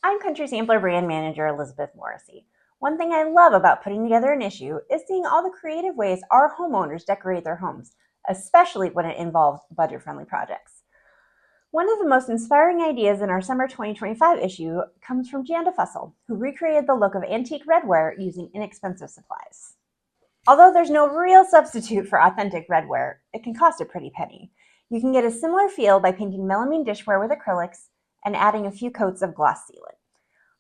I'm Country Sampler Brand Manager Elizabeth Morrissey. One thing I love about putting together an issue is seeing all the creative ways our homeowners decorate their homes, especially when it involves budget-friendly projects. One of the most inspiring ideas in our summer 2025 issue comes from Janda Fussell, who recreated the look of antique redware using inexpensive supplies. Although there's no real substitute for authentic redware, it can cost a pretty penny. You can get a similar feel by painting melamine dishware with acrylics and adding a few coats of gloss sealant.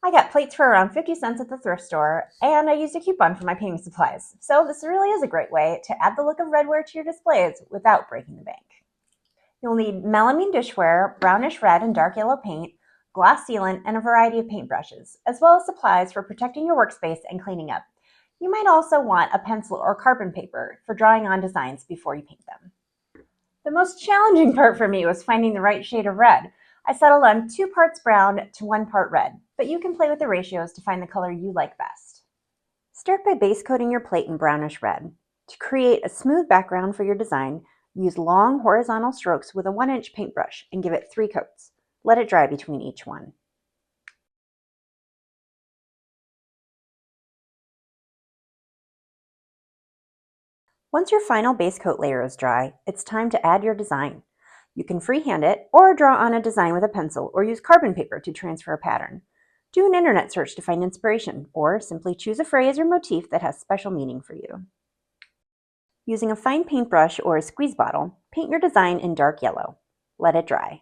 I got plates for around 50 cents at the thrift store, and I used a coupon for my painting supplies. So this really is a great way to add the look of redware to your displays without breaking the bank. You'll need melamine dishware, brownish red and dark yellow paint, gloss sealant, and a variety of paintbrushes, as well as supplies for protecting your workspace and cleaning up. You might also want a pencil or carbon paper for drawing on designs before you paint them. The most challenging part for me was finding the right shade of red. I settled on 2 parts brown to 1 part red, but you can play with the ratios to find the color you like best. Start by base coating your plate in brownish red. To create a smooth background for your design, use long horizontal strokes with a 1-inch paintbrush and give it 3 coats. Let it dry between each one. Once your final base coat layer is dry, it's time to add your design. You can freehand it, or draw on a design with a pencil, or use carbon paper to transfer a pattern. Do an internet search to find inspiration, or simply choose a phrase or motif that has special meaning for you. Using a fine paintbrush or a squeeze bottle, paint your design in dark yellow. Let it dry.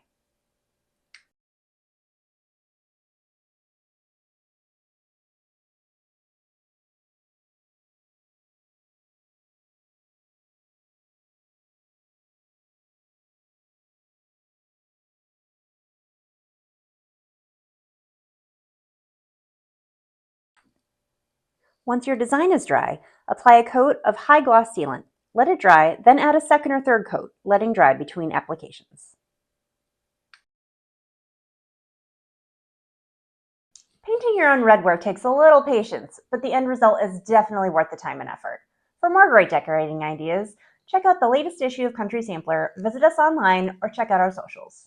Once your design is dry, apply a coat of high gloss sealant. Let it dry, then add a second or third coat, letting dry between applications. Painting your own redware takes a little patience, but the end result is definitely worth the time and effort. For more great decorating ideas, check out the latest issue of Country Sampler, visit us online, or check out our socials.